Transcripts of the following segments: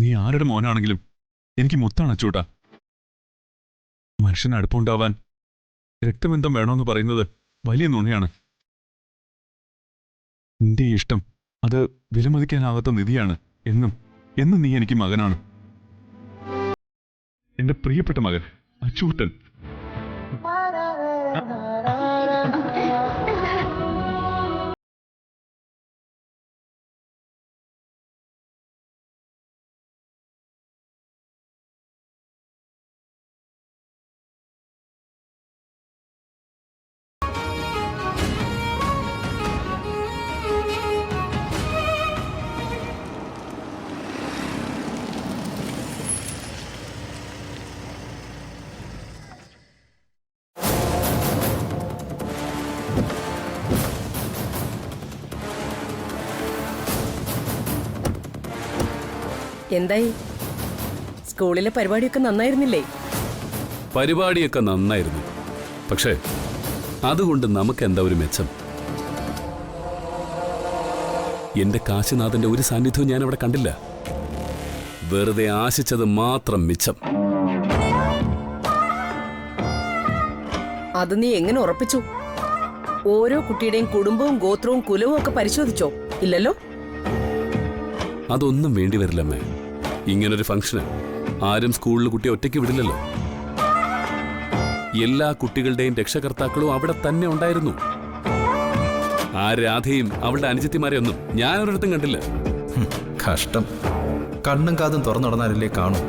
നീ ആരുടെ മോനാണെങ്കിലും എനിക്ക് മുത്താണ് അച്ചൂട്ടാ. മനുഷ്യന് അടുപ്പുണ്ടാവാൻ രക്തബന്ധം വേണമെന്ന് പറയുന്നത് വലിയ നുണയാണ്. നിന്റെ ഈ ഇഷ്ടം അത് വിലമതിക്കാനാവാത്ത നിധിയാണ്. എന്നും നീ എനിക്ക് മകനാണ്. എന്റെ പ്രിയപ്പെട്ട മകൻ അച്ചൂട്ടൻ. എന്തായി? സ്കൂളിലെ പരിപാടിയൊക്കെ നന്നായിരുന്നില്ലേ? പരിപാടിയൊക്കെ നന്നായിരുന്നു. പക്ഷേ അതുകൊണ്ട് നമുക്ക് എന്താ ഒരു മെച്ചം? എന്റെ കാശിനാഥന്റെ ഒരു സാന്നിധ്യവും ഞാൻ അവിടെ കണ്ടില്ല. വെറുതെ ആശിച്ചത് മാത്രം മിച്ചം. അത് നീ എങ്ങനെ ഉറപ്പിച്ചു? ഓരോ കുട്ടിയുടെയും കുടുംബവും ഗോത്രവും കുലവും ഒക്കെ പരിശോധിച്ചോ? ഇല്ലല്ലോ. അതൊന്നും വേണ്ടി വരില്ലമ്മേ. ഇങ്ങനൊരു ഫംഗ്ഷന് ആരും സ്കൂളിൽ കുട്ടിയെ ഒറ്റയ്ക്ക് വിടില്ലല്ലോ. എല്ലാ കുട്ടികളുടെയും രക്ഷകർത്താക്കളും അവിടെ തന്നെ ഉണ്ടായിരുന്നു. ആ രാധയും അവളുടെ അനുജത്തിമാരെയൊന്നും ഞാനൊരിടത്തും കണ്ടില്ല. കഷ്ടം. കണ്ണും കാതും തുറന്നു നടന്നാലല്ലേ കാണൂ.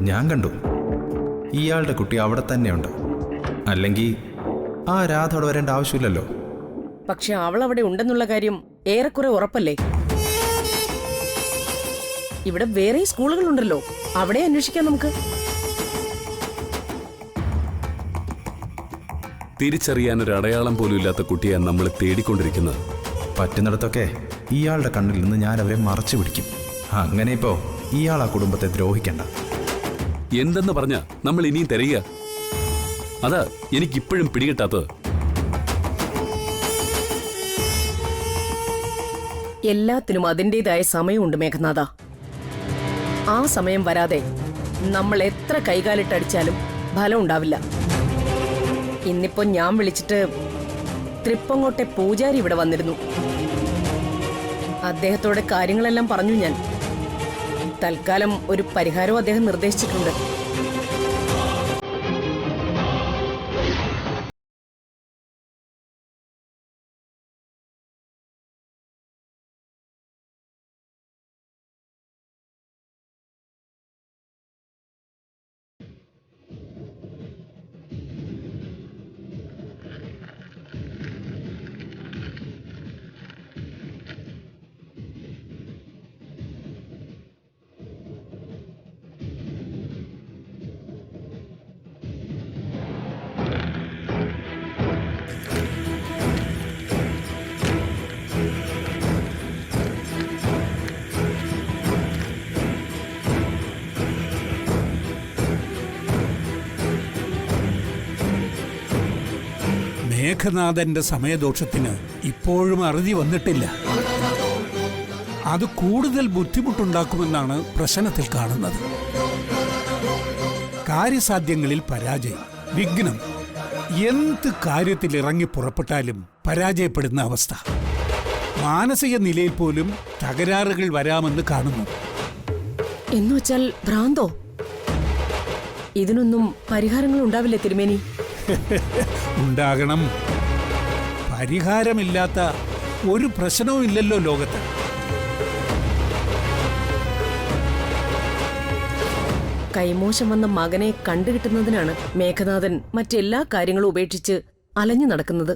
ഞാൻ കണ്ടു. ഇയാളുടെ കുട്ടി അവിടെ തന്നെയുണ്ട്. അല്ലെങ്കിൽ ആ രാധ അവിടെ വരേണ്ട ആവശ്യമില്ലല്ലോ. പക്ഷെ അവൾ അവിടെ ഉണ്ടെന്നുള്ള കാര്യം ഏറെക്കുറെ ഉറപ്പല്ലേ? ഇവിടെ വേറെ സ്കൂളുകളുണ്ടല്ലോ, അവിടെ അന്വേഷിക്കാം നമുക്ക്. തിരിച്ചറിയാനൊരു അടയാളം പോലും ഇല്ലാത്ത കുട്ടിയെ നമ്മൾ തേടിക്കൊണ്ടിരിക്കുന്നത്. പറ്റുന്നിടത്തൊക്കെ ഇയാളുടെ കണ്ണിൽ നിന്ന് ഞാൻ അവരെ മറച്ചു പിടിക്കും. അങ്ങനെ ഇപ്പോ ഇയാൾ ആ കുടുംബത്തെ ദ്രോഹിക്കണ്ട. എന്തെന്ന് പറഞ്ഞ നമ്മൾ ഇനിയും തിരയുക. അതാ എനിക്കിപ്പോഴും പിടികിട്ടാത്തത്. എല്ലാത്തിനും അതിൻ്റെതായ സമയമുണ്ട് മേഘനാഥ. ആ സമയം വരാതെ നമ്മൾ എത്ര കൈകാലിട്ടടിച്ചാലും ഫലം ഉണ്ടാവില്ല. ഇന്നിപ്പോ ഞാൻ വിളിച്ചിട്ട് തൃപ്പങ്ങോട്ടെ പൂജാരി ഇവിടെ വന്നിരുന്നു. അദ്ദേഹത്തോടെ കാര്യങ്ങളെല്ലാം പറഞ്ഞു ഞാൻ. തൽക്കാലം ഒരു പരിഹാരവും അദ്ദേഹം നിർദ്ദേശിച്ചിട്ടുണ്ട്. മേഘനാഥന്റെ സമയദോഷത്തിന് ഇപ്പോഴും അറുതി വന്നിട്ടില്ല. അത് കൂടുതൽ ബുദ്ധിമുട്ടുണ്ടാക്കുമെന്നാണ് പ്രശ്നത്തിൽ കാണുന്നത്. കാര്യസാധ്യങ്ങളിൽ പരാജയം, വിഘ്നം. എന്ത് കാര്യത്തിൽ ഇറങ്ങി പുറപ്പെട്ടാലും പരാജയപ്പെടുന്ന അവസ്ഥ. മാനസിക നിലയിൽ പോലും തകരാറുകൾ വരാമെന്ന് കാണുന്നു. എന്നുവെച്ചാൽ ഭ്രാന്തോ? ഇതിനൊന്നും പരിഹാരങ്ങൾ ഉണ്ടാവില്ലേ തിരുമേനി? ഉണ്ടാകണം. പരിഹാരമില്ലാത്ത ഒരു പ്രശ്നവും ഇല്ലല്ലോ ലോകത്ത്. കൈമോശം വന്ന മകനെ കണ്ടുകിട്ടുന്നതിനാണ് മേഘനാഥൻ മറ്റെല്ലാ കാര്യങ്ങളും ഉപേക്ഷിച്ച് അലഞ്ഞു നടക്കുന്നത്.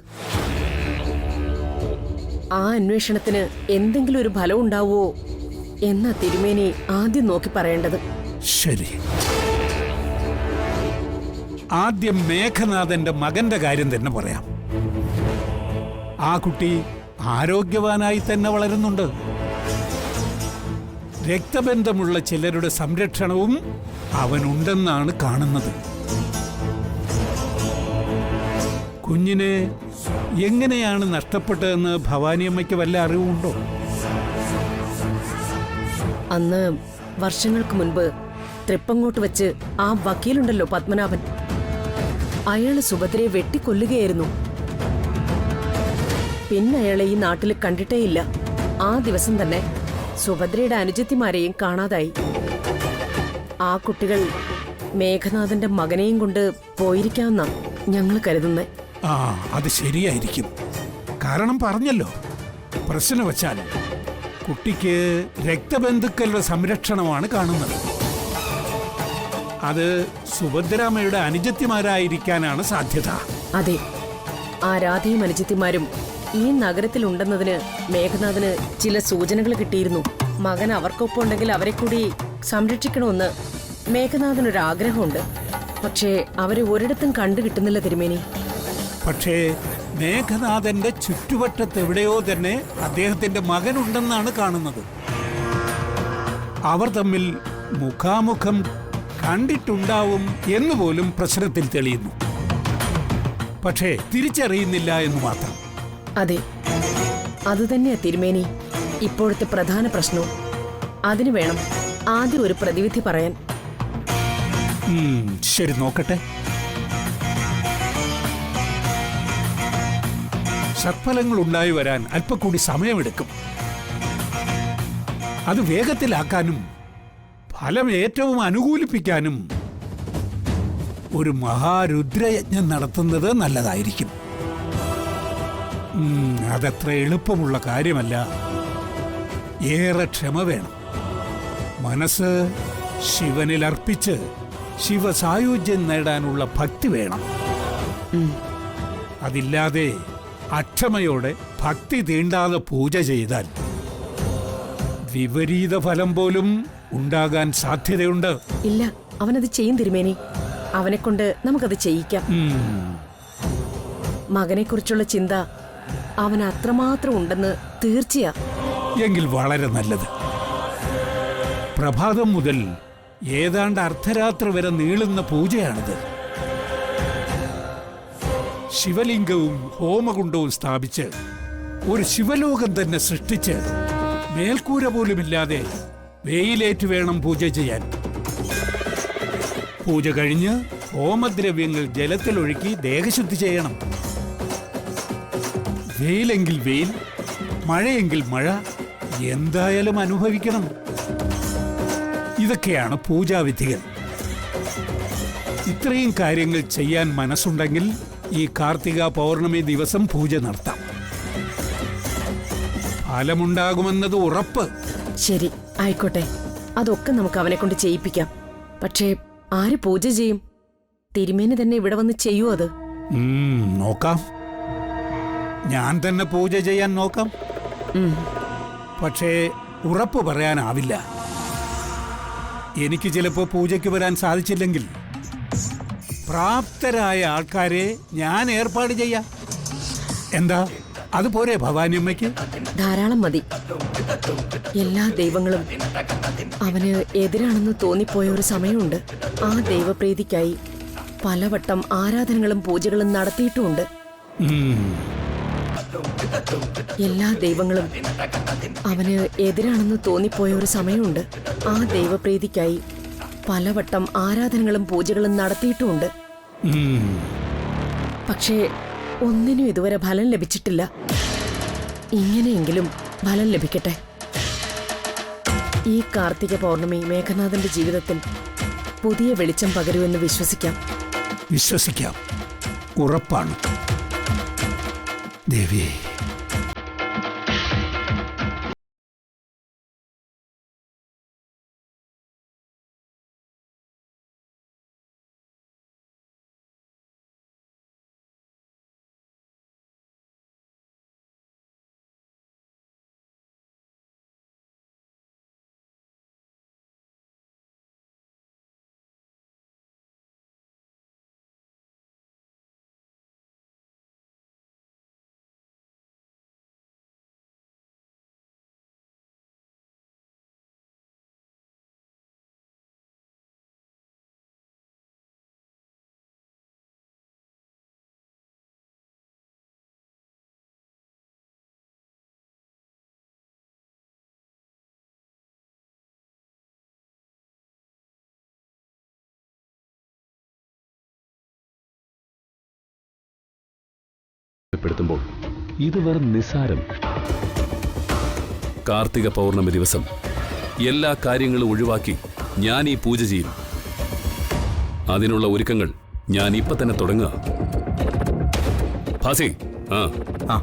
ആ അന്വേഷണത്തിന് എന്തെങ്കിലും ഒരു ഫലം ഉണ്ടാവുമോ എന്ന തിരുമേനി ആദ്യം നോക്കി പറയേണ്ടത്. ശരി, ആദ്യം മേഘനാഥന്റെ മകന്റെ കാര്യം തന്നെ പറയാം. ആ കുട്ടി ആരോഗ്യവാനായി തന്നെ വളരുന്നുണ്ട്. രക്തബന്ധമുള്ള ചിലരുടെ സംരക്ഷണവും അവനുണ്ടെന്നാണ് കാണുന്നത്. കുഞ്ഞിനെ എങ്ങനെയാണ് നഷ്ടപ്പെട്ടതെന്ന് ഭവാനിയമ്മയ്ക്ക് വല്ല അറിവുണ്ടോ? അന്ന് വർഷങ്ങൾക്ക് മുൻപ് തൃപ്പങ്ങോട്ട് വെച്ച് ആ വക്കീലുണ്ടല്ലോ പത്മനാഭൻ, അയാള് സുഭദ്രയെ വെട്ടിക്കൊല്ലുകയായിരുന്നു. പിന്നെ അയാളെ ഈ നാട്ടിൽ കണ്ടിട്ടേയില്ല. ആ ദിവസം തന്നെ സുഭദ്രയുടെ അനുജത്തിമാരെയും കാണാതായി. ആ കുട്ടികൾ മേഘനാഥന്റെ മകനെയും കൊണ്ട് പോയിരിക്കാമെന്നാ ഞങ്ങൾ കരുതുന്നേ. ആ, അത് ശരിയായിരിക്കും. കാരണം പറഞ്ഞല്ലോ, പ്രശ്നം വച്ചാൽ കുട്ടിക്ക് രക്തബന്ധുക്കളുടെ സംരക്ഷണമാണ് കാണുന്നത്. അത് സുഭദ്രാമ്മയുടെ അനുജത്തിമാരായിരിക്കാനാണ് സാധ്യത. അതെ, ആ രാധയും അനുജത്തിമാരും ഈ നഗരത്തിലുണ്ടെന്നതിന് മേഘനാഥന് ചില സൂചനകൾ കിട്ടിയിരുന്നു. മകൻ അവർക്കൊപ്പം ഉണ്ടെങ്കിൽ അവരെ കൂടി സംരക്ഷിക്കണമെന്ന് മേഘനാഥനൊരാഗ്രഹമുണ്ട്. പക്ഷേ അവരെ ഒരിടത്തും കണ്ടു കിട്ടുന്നില്ല തിരുമേനി. പക്ഷേ മേഘനാഥന്റെ ചുറ്റുവട്ടത്ത് എവിടെയോ തന്നെ അദ്ദേഹത്തിന്റെ മകനുണ്ടെന്നാണ് കാണുന്നത്. അവർ തമ്മിൽ മുഖാമുഖം കണ്ടിട്ടുണ്ടാവും എന്നുപോലും പ്രശ്നത്തിൽ തെളിയുന്നു. പക്ഷേ തിരിച്ചറിയുന്നില്ല എന്ന് മാത്രം. അതെ, അതുതന്നെയാ തിരുമേനി ഇപ്പോഴത്തെ പ്രധാന പ്രശ്നവും. അതിനു വേണം ആദ്യം ഒരു പ്രതിവിധി പറയാൻ. ശരി, നോക്കട്ടെ. സത്ഫലങ്ങൾ ഉണ്ടായി വരാൻ അല്പം കൂടി സമയമെടുക്കും. അത് വേഗത്തിലാക്കാനും ഫലം ഏറ്റവും അനുകൂലിപ്പിക്കാനും ഒരു മഹാരുദ്രയജ്ഞം നടത്തുന്നത് നല്ലതായിരിക്കും. അതത്ര എളുപ്പമുള്ള കാര്യമല്ല. ഏറെ ക്ഷമ വേണം. മനസ്സ് ശിവനിൽ അർപ്പിച്ച് ശിവസായുജ്യം നേടാനുള്ള ഭക്തി വേണം. അതില്ലാതെ അക്ഷമയോടെ ഭക്തി തീണ്ടാതെ പൂജ ചെയ്താൽ വിപരീത ഫലം പോലും ഉണ്ടാകാൻ സാധ്യതയുണ്ട്. ഇല്ല, അവനത് ചെയ്യും തിരുമേനി. അവനെ കൊണ്ട് നമുക്കത് ചെയ്യിക്കാം. മകനെക്കുറിച്ചുള്ള ചിന്ത അവന് അത്രമാത്രം ഉണ്ടെന്ന് തീർച്ചയാ. എങ്കിൽ വളരെ നല്ലത്. പ്രഭാതം മുതൽ ഏതാണ്ട് അർദ്ധരാത്രി വരെ നീളുന്ന പൂജയാണിത്. ശിവലിംഗവും ഹോമകുണ്ടവും സ്ഥാപിച്ച് ഒരു ശിവലോകം തന്നെ സൃഷ്ടിച്ച് മേൽക്കൂര പോലുമില്ലാതെ വെയിലേറ്റ് വേണം പൂജ ചെയ്യാൻ. പൂജ കഴിഞ്ഞ് ഹോമദ്രവ്യങ്ങൾ ജലത്തിലൊഴുക്കി ദേഹശുദ്ധി ചെയ്യണം. വെയിലെങ്കിൽ വെയിൽ, മഴയെങ്കിൽ മഴ, എന്തായാലും അനുഭവിക്കണം. ഇതൊക്കെയാണ് പൂജാവിധികൾ. ഇത്രയും കാര്യങ്ങൾ ചെയ്യാൻ മനസ്സുണ്ടെങ്കിൽ ഈ കാർത്തിക പൗർണമി ദിവസം പൂജ നടത്താം. ഫലമുണ്ടാകുമെന്നത് ഉറപ്പ്. ശരി, ആയിക്കോട്ടെ. അതൊക്കെ നമുക്ക് അവനെ കൊണ്ട് ചെയ്യിപ്പിക്കാം. പക്ഷേ ആര് പൂജ ചെയ്യും? തിരുമേനി തന്നെ ഇവിടെ വന്ന് ചെയ്യൂ അത്? നോക്കാം. ഞാൻ തന്നെ പൂജ ചെയ്യാൻ നോക്കാം. പക്ഷേ ഉറപ്പ് പറയാനാവില്ല. എനിക്ക് ചിലപ്പോ പൂജയ്ക്ക് വരാൻ സാധിച്ചില്ലെങ്കിൽ പ്രാപ്തരായ ആൾക്കാരെ ഞാൻ ഏർപ്പാട് ചെയ്യാം. എന്താ, അതുപോരെ ഭവാനിയമ്മയ്ക്ക്? ധാരാളം മതി. എല്ലാ ദൈവങ്ങളും അവന് എതിരാണെന്ന് തോന്നിപ്പോയ ഒരു സമയമുണ്ട്. ആ ദൈവപ്രീതിക്കായി പലവട്ടം ആരാധനകളും പൂജകളും നടത്തിയിട്ടുമുണ്ട്. എല്ലാ ദൈവങ്ങളും അവന് എതിരാണെന്ന് തോന്നിപ്പോയ ഒരു സമയമുണ്ട്. ആ ദൈവപ്രീതിക്കായി പലവട്ടം ആരാധനകളും പൂജകളും നടത്തിയിട്ടുമുണ്ട്. പക്ഷേ ഒന്നിനും ഇതുവരെ ഫലം ലഭിച്ചിട്ടില്ല. ഇങ്ങനെയെങ്കിലും ഫലം ലഭിക്കട്ടെ. ഈ കാർത്തിക പൗർണമി മേഘനാഥന്റെ ജീവിതത്തിൽ പുതിയ വെളിച്ചം പകരുമെന്ന് വിശ്വസിക്കാം. വിശ്വസിക്കാം, ഉറപ്പാണ് ദേവിയെ. ഭീഷണിപ്പെടുത്തുമ്പോൾ ഇത് വെറും നിസ്സാരം. കാർത്തിക പൗർണമി ദിവസം എല്ലാ കാര്യങ്ങളും ഒഴിവാക്കി ഞാൻ ഈ പൂജ ചെയ്യും. അതിനുള്ള ഒരുക്കങ്ങൾ ഞാൻ ഇപ്പൊ തന്നെ തുടങ്ങുക. ഭാസി, ആ ആ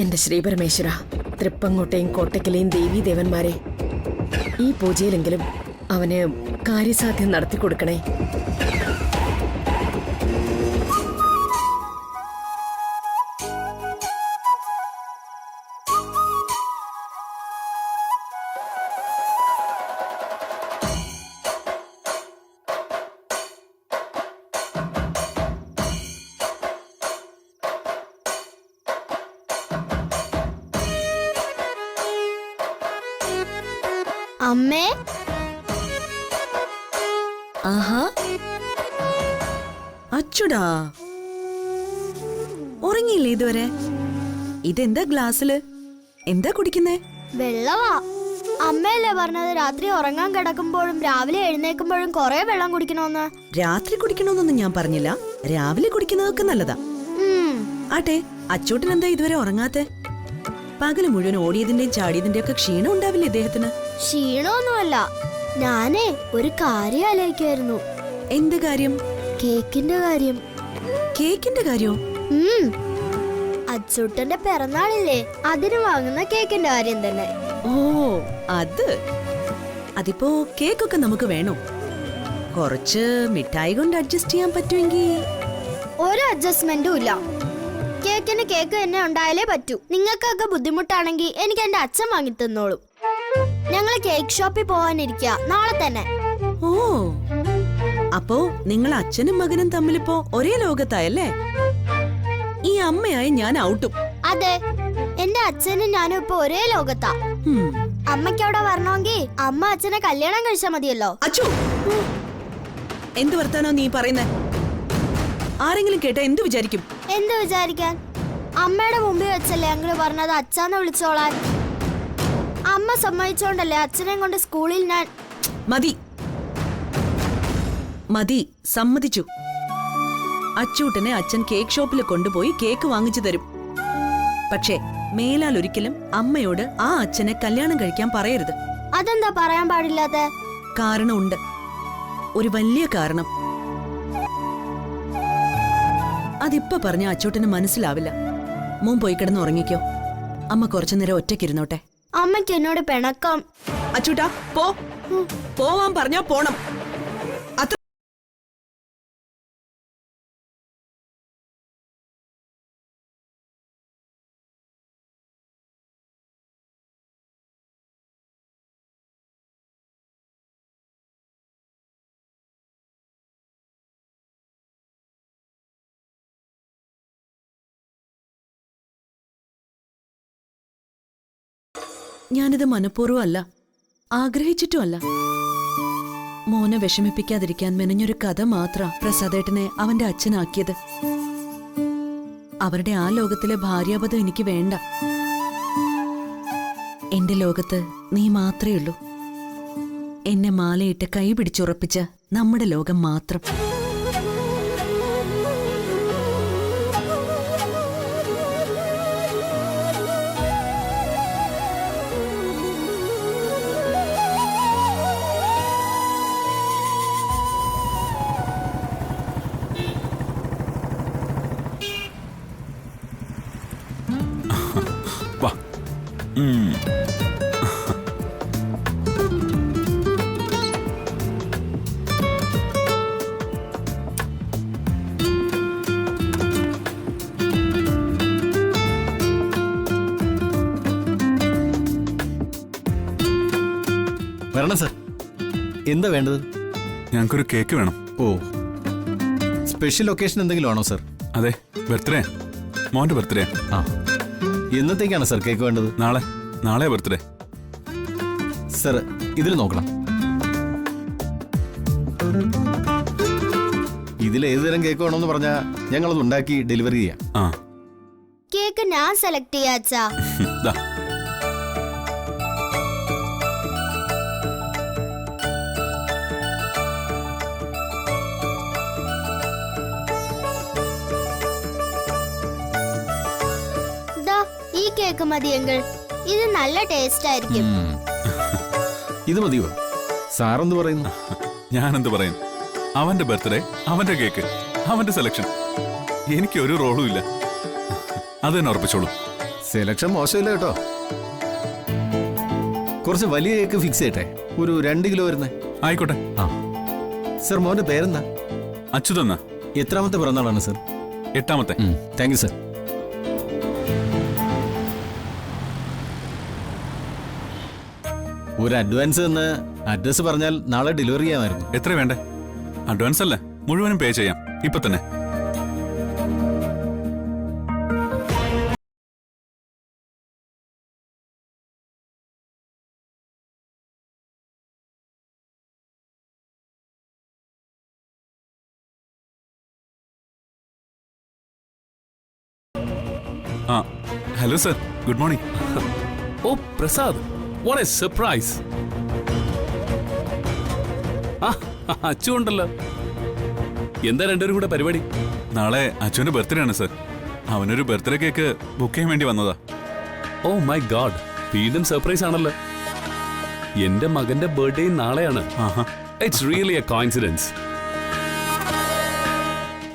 എന്റെ ശ്രീപരമേശ്വര, തൃപ്പങ്ങോട്ടെയും കോട്ടയ്ക്കലെയും ദേവീദേവന്മാരെ, ഈ പൂജയിലെങ്കിലും അവന് കാര്യസാധ്യം നടത്തി കൊടുക്കണേ. അമ്മേ, ആഹാ, അച്ചുടാ, ഉറങ്ങിയില്ലേ ഇതുവരെ? ഇതെന്താ ഗ്ലാസ്സില്? എന്താ കുടിക്കുന്നേ? വെള്ളവാ. അമ്മയല്ലേ പറഞ്ഞത് രാത്രി ഉറങ്ങാൻ കിടക്കുമ്പോഴും രാവിലെ എഴുന്നേൽക്കുമ്പോഴും കൊറേ വെള്ളം കുടിക്കണമെന്ന്. രാത്രി കുടിക്കണമെന്നൊന്നും ഞാൻ പറഞ്ഞില്ല, രാവിലെ കുടിക്കുന്നതൊക്കെ നല്ലതാ. ആട്ടെ, അച്ചൂട്ടൻ എന്താ ഇതുവരെ ഉറങ്ങാത്തെ? പകല് മുഴുവൻ ഓടിയതിന്റെയും ചാടിയതിന്റെയും ഒക്കെ ക്ഷീണം ഉണ്ടാവില്ലേ ഇദ്ദേഹത്തിന്? ക്ഷീണമൊന്നുമല്ല, ഞാനേ ഒരു കാര്യം ആലോചിക്കായിരുന്നു. എന്ത് കാര്യം? കേക്കിന്റെ കാര്യം. കേക്കിന്റെ കാര്യോ? അച്ചൂട്ടന്റെ പിറന്നാളില്ലേ, അതിന് വാങ്ങുന്ന കേക്കിന്റെ കാര്യം തന്നെ. ഓ, അതിപ്പോ കേക്കൊക്കെ നമുക്ക് വേണോ? കുറച്ച് മിഠായി കൊണ്ട് അഡ്ജസ്റ്റ് ചെയ്യാൻ പറ്റുമെങ്കിൽ. ഒരു അഡ്ജസ്റ്റ്മെന്റും ഇല്ല. കേക്കിന് കേക്ക് തന്നെ ഉണ്ടായാലേ പറ്റൂ. നിങ്ങൾക്കൊക്കെ ബുദ്ധിമുട്ടാണെങ്കിൽ എനിക്ക് എന്റെ അച്ഛൻ വാങ്ങി തന്നോളും. ഞങ്ങൾ കേക്ക് ഷോപ്പിൽ പോവാനിരിക്കുക നാളെ തന്നെ. ഓ, അപ്പോ നിങ്ങൾ അച്ഛനും മകനും തമ്മിലിപ്പോ ഒരേ ലോകത്തായല്ലേ? ഈ അമ്മയായി ഞാൻ ഔട്ടും. അതെ, എന്റെ അച്ഛനും ഞാനും ഇപ്പൊ ഒരേ ലോകത്താ. അമ്മയ്ക്ക് അവിടെ വരണമെങ്കിൽ അമ്മ അച്ഛനെ കല്യാണം കഴിച്ചാൽ മതിയല്ലോ. അച്ചു, എന്ത് വർത്താനോ നീ പറയുന്നേ? ആരെങ്കിലും കേട്ടാ എന്ത് വിചാരിക്കും? എന്ത് വിചാരിക്കാൻ? അമ്മയുടെ മുമ്പിൽ വെച്ചല്ലേ അങ്ങള് പറഞ്ഞത് അച്ഛാന്ന് വിളിച്ചോളാൻ. അമ്മ സമ്മതിച്ചോണ്ടല്ലേ അച്ഛനെ കൊണ്ട് സ്കൂളിൽ ഞാൻ. മതി മതി, സമ്മതിച്ചു. അച്ചൂട്ടനെ അച്ഛൻ കേക്ക് ഷോപ്പിൽ കൊണ്ടുപോയി കേക്ക് വാങ്ങിച്ചു തരും. പക്ഷേ മേലാൽ ഒരിക്കലും അമ്മയോട് ആ അച്ഛനെ കല്യാണം കഴിക്കാൻ പറയരുത്. അതെന്താ പറയാൻ പാടില്ലാത്ത? കാരണമുണ്ട്, ഒരു വലിയ കാരണം. അതിപ്പോ പറഞ്ഞ അച്ചൂട്ടന് മനസ്സിലാവില്ല. മോൻ പോയി കിടന്ന് ഉറങ്ങിക്കോ. അമ്മ കുറച്ചു നേരം ഒറ്റയ്ക്കിരുന്നോട്ടെ. അമ്മയ്ക്ക് എന്നോട് പിണക്കം. അച്ചൂട്ടാ, പോവാൻ പറഞ്ഞാ പോണം. അത്ര ഞാനിത് മനഃപൂർവ്വമല്ല, ആഗ്രഹിച്ചിട്ടുമല്ല. മോനെ വിഷമിപ്പിക്കാതിരിക്കാൻ മെനഞ്ഞൊരു കഥ മാത്ര പ്രസാദേട്ടനെ അവന്റെ അച്ഛനാക്കിയത്. അവരുടെ ആ ലോകത്തിലെ ഭാര്യാപദം എനിക്ക് വേണ്ട. എന്റെ ലോകത്ത് നീ മാത്രമേ ഉള്ളൂ. എന്നെ മാലയിട്ട് കൈ പിടിച്ചുറപ്പിച്ച നമ്മുടെ ലോകം മാത്രം. വാ. വരണം സർ. എന്താ വേണ്ടത്? ഞങ്ങൾക്കൊരു കേക്ക് വേണം. ഓ, സ്പെഷ്യൽ ഒക്കേഷൻ എന്തെങ്കിലും ആണോ സർ? അതെ, ബർത്ത്ഡേ, മോന്റെ ബർത്ത്ഡേ. ആ, എന്നത്തേക്കാണ് സർ കേക്ക് വേണ്ടത്? നാളെ ബർത്ത്ഡേ. സർ, ഇതിൽ നോക്കണം. ഇതിൽ ഏതുതരം കേക്ക് വേണമെന്ന് പറഞ്ഞാൽ ഞങ്ങളത് ഉണ്ടാക്കി ഡെലിവറി ചെയ്യാം. ആ, കേക്ക് ഞാൻ സെലക്ട് ചെയ്യാച്ചാ. ദാ. കേക്ക് മതിയെങ്കിൽ ഇത് നല്ല ടേസ്റ്റ് ആയിരിക്കും. ഇത് മതിയോ? സാറെന്ത് പറയുന്നു? ഞാനെന്ത് പറയും? അവന്റെ ബർത്ത്ഡേ, അവന്റെ കേക്ക്, അവന്റെ സെലക്ഷൻ. എനിക്ക് ഒരു റോളും ഇല്ല. അത് തന്നെ ഉറപ്പിച്ചോളൂ. സെലക്ഷൻ മോശമില്ല കേട്ടോ. കുറച്ച് വലിയ കേക്ക് ഫിക്സ് ചെയ്യട്ടെ, ഒരു 2 കിലോ വരുന്നേ. ആയിക്കോട്ടെ. ആ സർ, മോന്റെ പേരെന്താ? അച്യുതെന്നാ. എത്രാമത്തെ പിറന്നാളാണ് സർ? 8ാമത്തെ. Thank you sir. ഒരു അഡ്വാൻസ് എന്ന് അഡ്രസ് പറഞ്ഞാൽ നാളെ ഡെലിവറി ചെയ്യാമായിരുന്നു. എത്ര വേണ്ടേ? അഡ്വാൻസ് അല്ലേ, മുഴുവനും പേ ചെയ്യാം ഇപ്പൊ തന്നെ. ആ ഹലോ സർ, ഗുഡ് മോർണിംഗ്. ഓ Prasad, what a surprise. Achu ഉണ്ടല്ലോ. എന്താ രണ്ടുപേരും കൂടെ പരിപാടി? നാളെ അച്ഛന്റെ ബർത്ത്ഡേ ആണ് സർ. അവനൊരു ബർത്ത്ഡേ കേക്ക് ബുക്ക് ചെയ്യാൻ വേണ്ടി വന്നതാ. ഓ മൈ ഗോഡ്, വീണ്ടും സർപ്രൈസ് ആണല്ലോ. എന്റെ മകന്റെ ബർത്ത്ഡേ നാളെയാണ്. It's really a coincidence.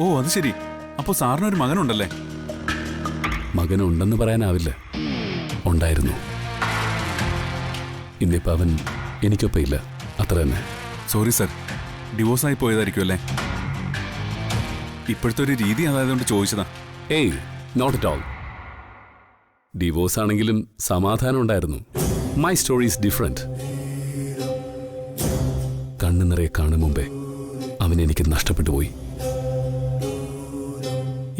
ഓ അത് ശരി. അപ്പോ സാറിനൊരു മകനുണ്ടല്ലേ? മകനുണ്ടെന്ന് പറയാനാവില്ല, ഉണ്ടായിരുന്നു. ഇന്നിപ്പോ അവൻ എനിക്കൊപ്പം ഇല്ല, അത്ര തന്നെ. സോറി സർ, ഡിവോഴ്സ് ആയി പോയതായിരിക്കും അല്ലേ? ഇപ്പോഴത്തെ ഒരു രീതി അതായതുകൊണ്ട് ചോദിച്ചതാ. ഏയ്, നോട്ട് അറ്റ് ഓൾ. ഡിവോഴ്സ് ആണെങ്കിലും സമാധാനം ഉണ്ടായിരുന്നു. My story is different. കണ്ണു നിറയെ കാണും മുമ്പേ അവൻ എനിക്ക് നഷ്ടപ്പെട്ടു പോയി.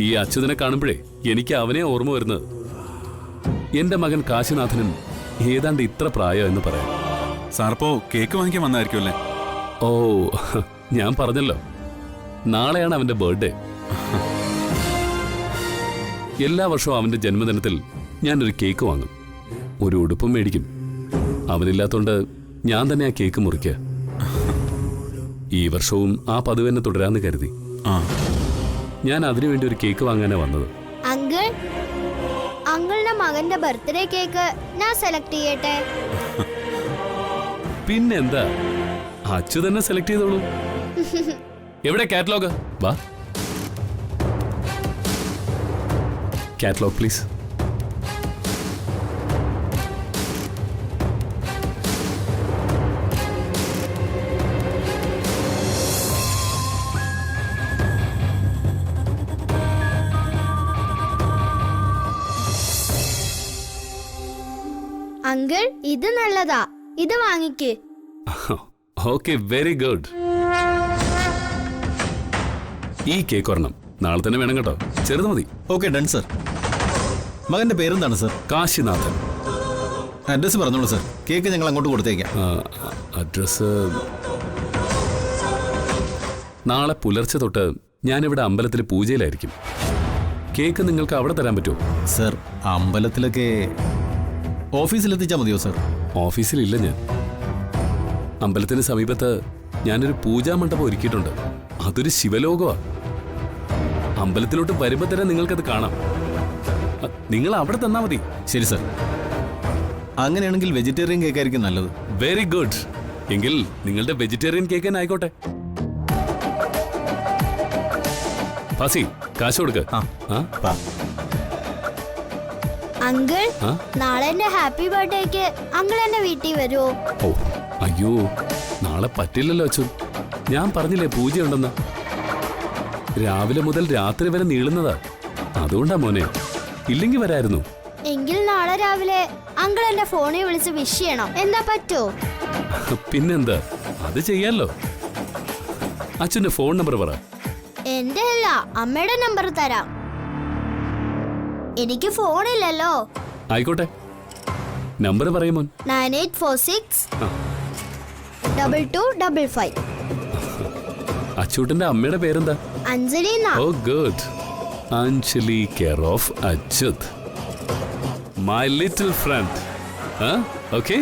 ഈ അച്യുതനെ കാണുമ്പോഴേ എനിക്ക് അവനെ ഓർമ്മ വരുന്നത്. എന്റെ മകൻ കാശിനാഥനും ഏതാണ്ട് ഇത്ര പ്രായം എന്ന് പറയാം. സാറിപ്പോ കേക്ക് വാങ്ങിക്കാൻ വന്നായിരിക്കും അല്ലേ? ഓ, ഞാൻ പറഞ്ഞല്ലോ, നാളെയാണ് അവന്റെ ബർത്ത്ഡേ. എല്ലാ വർഷവും അവന്റെ ജന്മദിനത്തിൽ ഞാനൊരു കേക്ക് വാങ്ങും, ഒരു ഉടുപ്പും മേടിക്കും. അവനില്ലാത്തോണ്ട് ഞാൻ തന്നെ ആ കേക്ക് മുറിക്കുക. ഈ വർഷവും ആ പതിവ് തന്നെ തുടരാന്ന് കരുതി ഞാൻ അതിനുവേണ്ടി ഒരു കേക്ക് വാങ്ങാനാ വന്നത്. അങ്കിൾ, അങ്കിളിന്റെ മകന്റെ ബർത്ത്ഡേ കേക്ക് ഞാൻ സെലക്ട് ചെയ്യട്ടെ? പിന്നെന്താ, അച്ചു തന്നെ സെലക്ട് ചെയ്തോളൂ. എവിടെ കാറ്റലോഗ്? വാ, കാറ്റലോഗ് പ്ലീസ്. അങ്കിൾ, ഇത് നല്ലതാ, ഇത് വാങ്ങിക്ക്. Okay, very good. ഈ കേക്ക് ഒരെണ്ണം നാളെ തന്നെ വേണം കേട്ടോ, ചെറുത് മതി. Okay, done sir. മകന്റെ പേരെന്താണ് സർ? കാശിനാഥൻ. അഡ്രസ് പറഞ്ഞോളൂ സർ, കേക്ക് ഞങ്ങൾ അങ്ങോട്ട് കൊടുത്തേക്കാം. അഡ്രസ് നാളെ പുലർച്ചെ തൊട്ട് ഞാനിവിടെ അമ്പലത്തിൽ പൂജയിലായിരിക്കും. കേക്ക് നിങ്ങൾക്ക് അവിടെ തരാൻ പറ്റുമോ? സർ, അമ്പലത്തിലൊക്കെ ഓഫീസിലെത്തിച്ചാൽ മതിയോ സർ? ഓഫീസിലില്ല ഞാൻ. അമ്പലത്തിന് സമീപത്ത് ഞാനൊരു പൂജാ മണ്ഡപം ഒരുക്കിയിട്ടുണ്ട്. അതൊരു ശിവലോകമാ. അമ്പലത്തിലോട്ട് വരുമ്പോ തന്നെ നിങ്ങൾക്കത് കാണാം. നിങ്ങൾ അവിടെ തന്നാ മതി. ശരി സർ. അങ്ങനെയാണെങ്കിൽ വെജിറ്റേറിയൻ കേക്കായിരിക്കും നല്ലത്. Very good. എങ്കിൽ നിങ്ങളുടെ വെജിറ്റേറിയൻ കേക്ക് തന്നെ ആയിക്കോട്ടെ. ഫാസി, കാശ് കൊടുക്ക. അങ്കിൾ, നാളെ എന്റെ ഹാപ്പി ബർത്ത്ഡേക്ക് അങ്കിൾ എന്റെ വീട്ടിൽ വരുമോ? ഓ അയ്യോ, നാളെ പറ്റില്ലല്ലോ അച്ഛൻ. ഞാൻ പറഞ്ഞില്ലേ പൂജയുണ്ടെന്ന്. രാവിലെ മുതൽ രാത്രി വരെ നീളുന്നതാ. അതുകൊണ്ടാ മോനെ. ഇല്ലെങ്കിൽ വരായിരുന്നു. എങ്കിൽ നാളെ രാവിലെ അങ്കിൾ എന്റെ ഫോണിൽ വിളിച്ച് വിഷ് ചെയ്യണം. എന്താ പറ്റോ? പിന്നെന്താ, അത് ചെയ്യാലോ. അച്ഛന്റെ ഫോൺ നമ്പർ പറ. എന്റെ അല്ല, അമ്മയുടെ നമ്പർ തരാം. എനിക്ക് ഫോണില്ലല്ലോ. ആയിക്കോട്ടെ, നമ്പർ പറയുമോ? 9846 2255. അച്ചൂട്ടന്റെ അമ്മയുടെ പേരെന്താ? Anjali. Oh good. Anjali care of Achyut, my little friend. Okay.